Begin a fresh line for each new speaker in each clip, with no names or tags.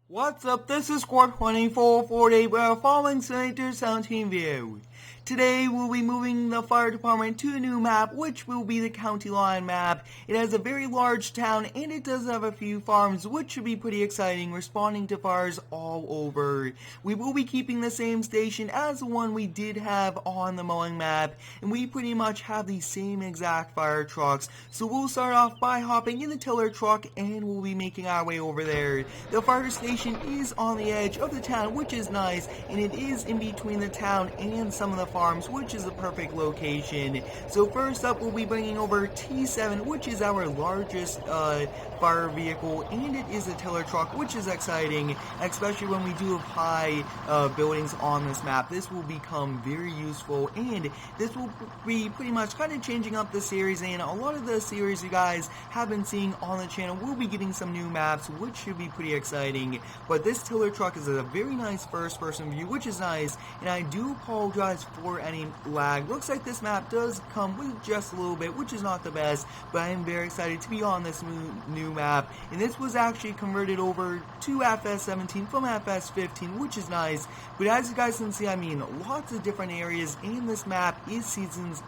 What's up? This is Squad 2448. We're following Senator Sound Team View. Today we'll be moving the fire department to a new map, which will be the county line map. It has a very large town and it does have a few farms, which should be pretty exciting, responding to fires all over. We will be keeping the same station as the one we did have on the mowing map, and we pretty much have the same exact fire trucks. So we'll start off by hopping in the tiller truck and we'll be making our way over there. The fire station is on the edge of the town, which is nice, and it is in between the town and some of the farms, which is a perfect location. So first up, we'll be bringing over T7, which is our largest fire vehicle, and it is a tiller truck, which is exciting, especially when we do have high buildings on this map. This will become very useful, and this will be pretty much kind of changing up the series, and a lot of the series you guys have been seeing on the channel will be getting some new maps, which should be pretty exciting. But this tiller truck is a very nice first-person view, which is nice, and I do apologize for any lag. Looks like this map does come with just a little bit, which is not the best, but I am very excited to be on this new map, and this was actually converted over to FS17 from FS15, which is nice. But as you guys can see, I mean, lots of different areas, and this map is seasons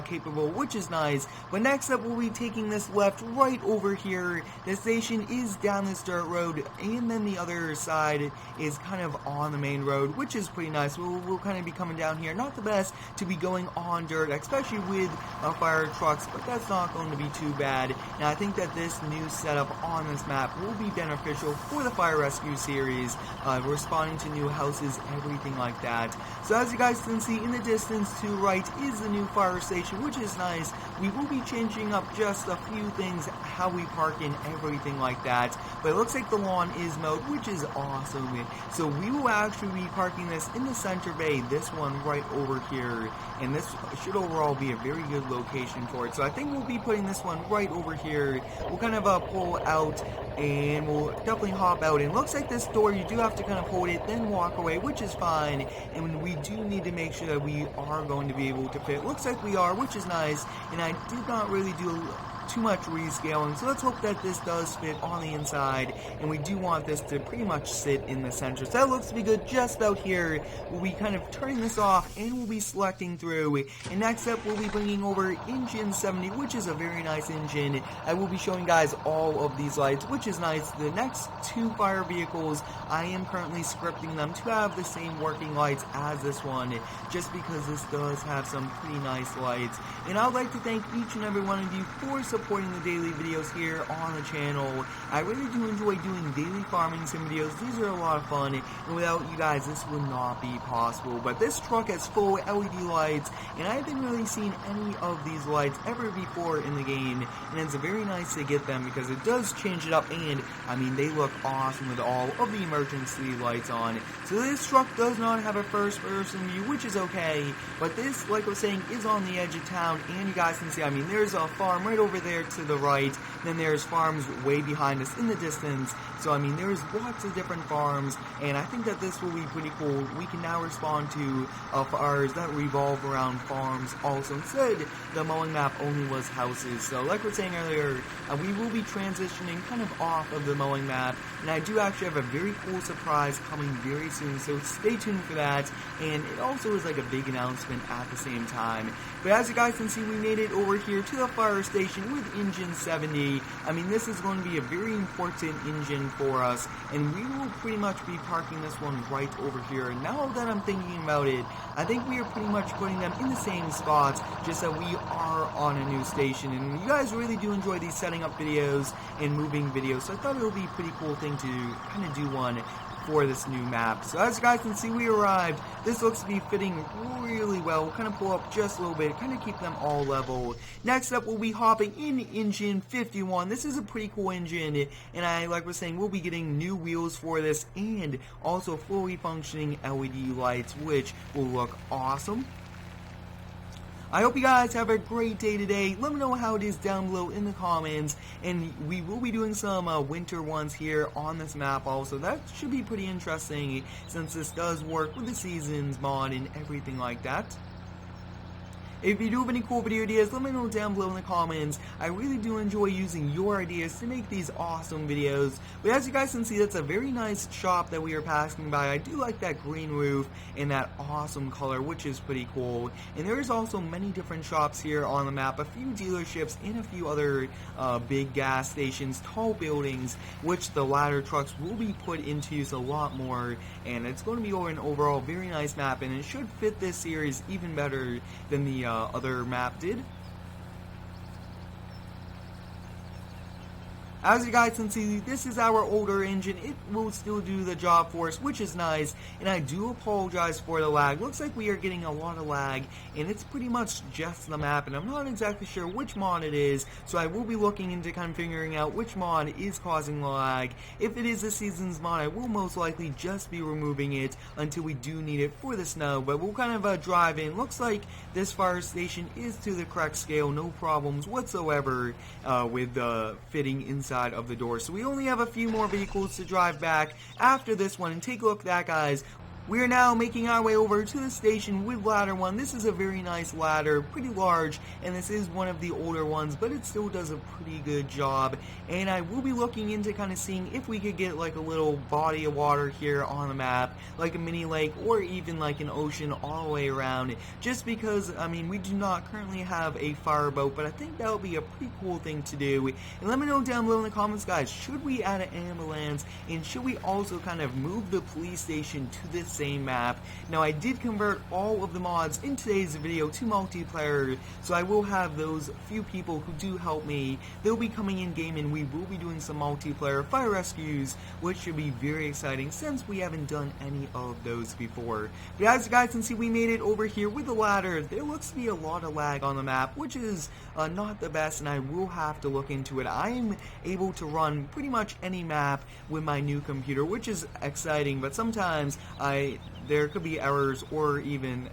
capable, which is nice. But next up, we'll be taking this left right over here. The station is down this dirt road, and then the other side is kind of on the main road, which is pretty nice. We'll kind of be coming down here. Not the best to be going on dirt, especially with fire trucks, but that's not going to be too bad. And I think that this new setup on this map will be beneficial for the fire rescue series, responding to new houses, everything like that. So as you guys can see in the distance to right is the new fire station, which is nice. We will be changing up just a few things, how we park and everything like that, but it looks like the lawn is mowed, which is awesome. So we will actually be parking this in the center bay, this one right over here, and this should overall be a very good location for it. So I think we'll be putting this one right over here. We'll kind of pull out, and we'll definitely hop out, and it looks like this door, you do have to kind of hold it, then walk away, which is fine, and we do need to make sure that we are going to be able to fit. Looks like we are, which is nice, and I did not really do too much rescaling, so let's hope that this does fit on the inside, and we do want this to pretty much sit in the center. So that looks to be good. Just out here, we'll be kind of turning this off, and we'll be selecting through, and next up, we'll be bringing over engine 70, which is a very nice engine. I will be showing guys all of these lights, which is nice. The next two fire vehicles, I am currently scripting them to have the same working lights as this one, just because this does have some pretty nice lights, and I would like to thank each and every one of you for supporting the daily videos here on the channel. I really do enjoy doing daily farming sim videos. These are a lot of fun, and without you guys, this would not be possible. But this truck has full LED lights, and I haven't really seen any of these lights ever before in the game, and it's very nice to get them because it does change it up, and I mean, they look awesome with all of the emergency lights on. So this truck does not have a first-person view, which is okay, but this, like I was saying, is on the edge of town, and you guys can see, I mean, there's a farm right over there to the right, then there's farms way behind us in the distance. So I mean, there's lots of different farms, and I think that this will be pretty cool. We can now respond to fires that revolve around farms also. Instead, the mowing map only was houses. So like we were saying earlier, we will be transitioning kind of off of the mowing map, and I do actually have a very cool surprise coming very soon, so stay tuned for that. And it also is like a big announcement at the same time. But as you guys can see, we made it over here to the fire station with engine 70. I mean, this is going to be a very important engine for us, and we will pretty much be parking this one right over here. And now that I'm thinking about it, I think we are pretty much putting them in the same spots, just that we are on a new station. And you guys really do enjoy these setting up videos and moving videos, so I thought it would be a pretty cool thing to kind of do one for this new map. So as you guys can see, we arrived. This looks to be fitting really well. We'll kind of pull up just a little bit, kind of keep them all level. Next up, we'll be hopping in engine 51. This is a pretty cool engine, and I, like I was saying, we'll be getting new wheels for this, and also fully functioning LED lights, which will look awesome. I hope you guys have a great day today. Let me know how it is down below in the comments, and we will be doing some winter ones here on this map also. That should be pretty interesting since this does work with the seasons mod and everything like that. If you do have any cool video ideas, let me know down below in the comments. I really do enjoy using your ideas to make these awesome videos. But as you guys can see, that's a very nice shop that we are passing by. I do like that green roof and that awesome color, which is pretty cool. And there's also many different shops here on the map, a few dealerships and a few other big gas stations, tall buildings, which the ladder trucks will be put into use a lot more. And it's going to be an overall very nice map, and it should fit this series even better than the other map did. As you guys can see, this is our older engine. It will still do the job for us, which is nice, and I do apologize for the lag. Looks like we are getting a lot of lag, and it's pretty much just the map, and I'm not exactly sure which mod it is, so I will be looking into kind of figuring out which mod is causing the lag. If it is the Seasons mod, I will most likely just be removing it until we do need it for the snow, but we'll kind of drive in. Looks like this fire station is to the correct scale, no problems whatsoever with fitting inside of the door. So we only have a few more vehicles to drive back after this one, and take a look at that, guys. We are now making our way over to the station with ladder 1. This is a very nice ladder, pretty large, and this is one of the older ones, but it still does a pretty good job. And I will be looking into kind of seeing if we could get like a little body of water here on the map, like a mini lake or even like an ocean all the way around, just because, I mean, we do not currently have a fireboat, but I think that would be a pretty cool thing to do. And let me know down below in the comments, guys, should we add an ambulance, and should we also kind of move the police station to this same map? Now, I did convert all of the mods in today's video to multiplayer, so I will have those few people who do help me. They'll be coming in game, and we will be doing some multiplayer fire rescues, which should be very exciting since we haven't done any of those before. But as you guys can see, we made it over here with the ladder. There looks to be a lot of lag on the map, which is not the best, and I will have to look into it. I am able to run pretty much any map with my new computer, which is exciting, but sometimes there could be errors or even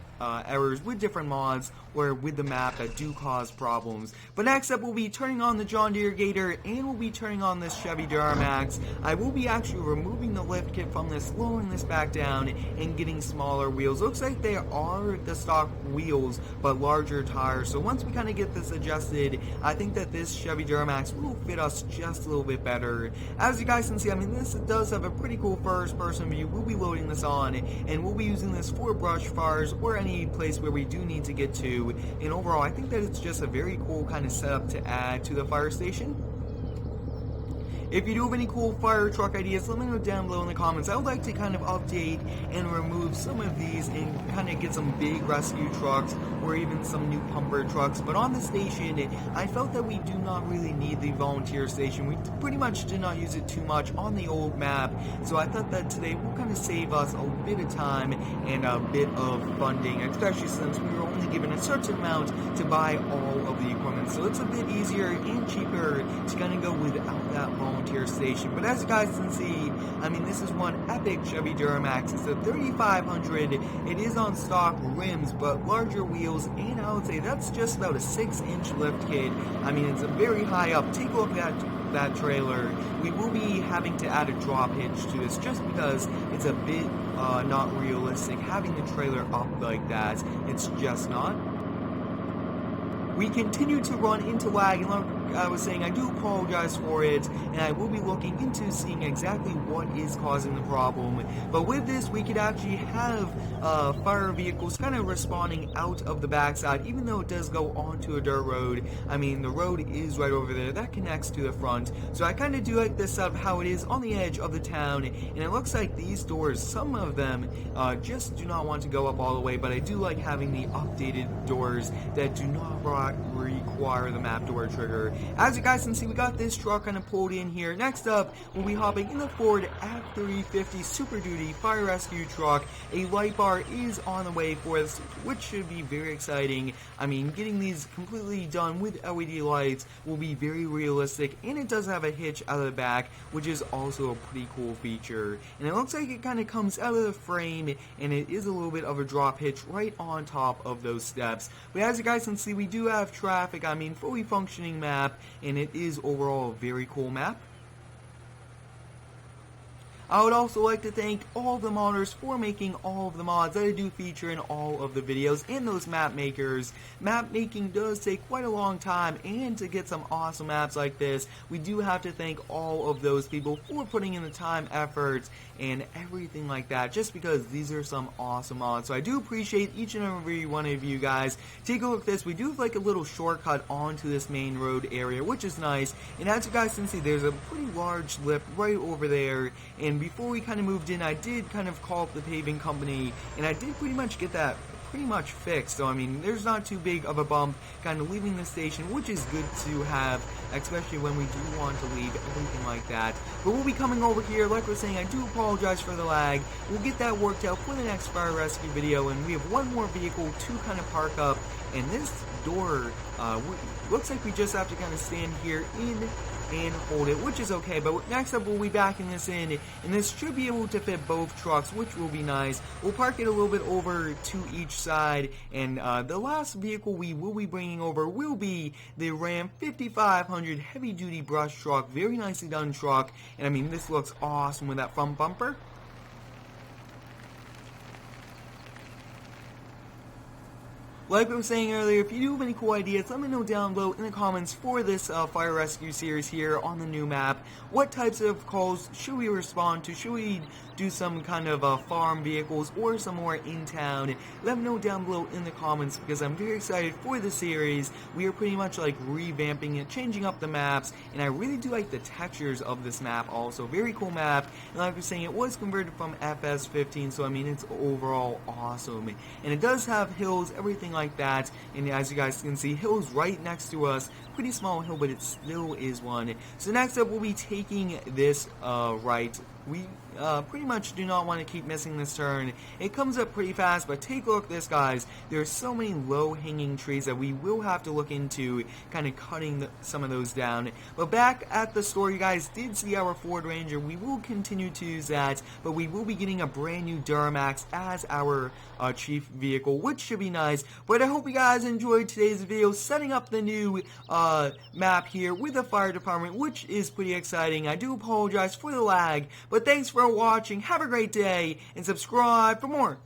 errors with different mods or with the map that do cause problems. But next up, we'll be turning on the John Deere Gator, and we'll be turning on this Chevy Duramax. I will be actually removing the lift kit from this, lowering this back down, and getting smaller wheels. Looks like they are the stock wheels, but larger tires. So once we kind of get this adjusted, I think that this Chevy Duramax will fit us just a little bit better. As you guys can see, I mean, this does have a pretty cool first-person view. We'll be loading this on, and we'll be using this for brush fires or any place where we do need to get to. And overall, I think that it's just a very cool kind of setup to add to the fire station. If you do have any cool fire truck ideas, let me know down below in the comments. I would like to kind of update and remove some of these and kind of get some big rescue trucks or even some new pumper trucks. But on the station, I felt that we do not really need the volunteer station. We pretty much did not use it too much on the old map. So I thought that today will kind of save us a bit of time and a bit of funding, especially since we were only given a certain amount to buy all of the equipment. So it's a bit easier and cheaper to kind of go without that volunteer station. But as you guys can see, I mean, this is one epic Chevy Duramax. It's a 3500. It is on stock rims, but larger wheels, and I would say that's just about a 6-inch lift kit. I mean, it's a very high up. Take a look at that trailer. We will be having to add a drop hitch to this just because it's a bit not realistic having the trailer up like that. It's just not. We continue to run into lag, and like I was saying, I do apologize for it, and I will be looking into seeing exactly what is causing the problem. But with this, we could actually have fire vehicles kind of respawning out of the backside, even though it does go onto a dirt road. I mean, the road is right over there. That connects to the front. So I kind of do like this setup, how it is on the edge of the town, and it looks like these doors, some of them just do not want to go up all the way, but I do like having the updated doors that do not require the map door trigger. As you guys can see, we got this truck kind of pulled in here. Next up, we'll be hopping in the Ford F350 Super Duty Fire Rescue Truck. A light bar is on the way for us, which should be very exciting. I mean, getting these completely done with LED lights will be very realistic, and it does have a hitch out of the back, which is also a pretty cool feature. And it looks like it kind of comes out of the frame, and it is a little bit of a drop hitch right on top of those steps. But as you guys can see, we do have traffic. I mean, fully functioning map, and it is overall a very cool map. I would also like to thank all of the modders for making all of the mods that I do feature in all of the videos, and those map makers. Map making does take quite a long time, and to get some awesome maps like this, we do have to thank all of those people for putting in the time, effort, and everything like that, just because these are some awesome mods. So I do appreciate each and every one of you guys. Take a look at this. We do have like a little shortcut onto this main road area, which is nice, and as you guys can see, there's a pretty large lip right over there. And before we kind of moved in, I did kind of call up the paving company, and I did pretty much get that pretty much fixed. So I mean, there's not too big of a bump kind of leaving the station, which is good to have, especially when we do want to leave, everything like that. But we'll be coming over here. Like we're saying, I do apologize for the lag. We'll get that worked out for the next fire rescue video, and we have one more vehicle to kind of park up, and this door looks like we just have to kind of stand here in and hold it, which is okay. But next up, we'll be backing this in, and this should be able to fit both trucks, which will be nice. We'll park it a little bit over to each side, and the last vehicle we will be bringing over will be the Ram 5500 heavy-duty brush truck. Very nicely done truck, and I mean, this looks awesome with that front bumper. Like I was saying earlier, if you do have any cool ideas, let me know down below in the comments for this fire rescue series here on the new map. What types of calls should we respond to? Should we do some kind of farm vehicles or some more in town? Let me know down below in the comments, because I'm very excited for the series. We are pretty much like revamping it, changing up the maps, and I really do like the textures of this map also. Very cool map, and like I was saying, it was converted from FS15, so I mean, it's overall awesome. And it does have hills, everything like that, and as you guys can see, hills right next to us. Pretty small hill, but it still is one. So next up, we'll be taking this right. We pretty much do not want to keep missing this turn. It comes up pretty fast, but take a look at this, guys. There's so many low-hanging trees that we will have to look into kind of cutting some of those down. But back at the store, you guys did see our Ford Ranger. We will continue to use that, but we will be getting a brand new Duramax as our chief vehicle, which should be nice. But I hope you guys enjoyed today's video, setting up the new map here with the fire department, which is pretty exciting. I do apologize for the lag, but thanks for watching. Have a great day, and subscribe for more.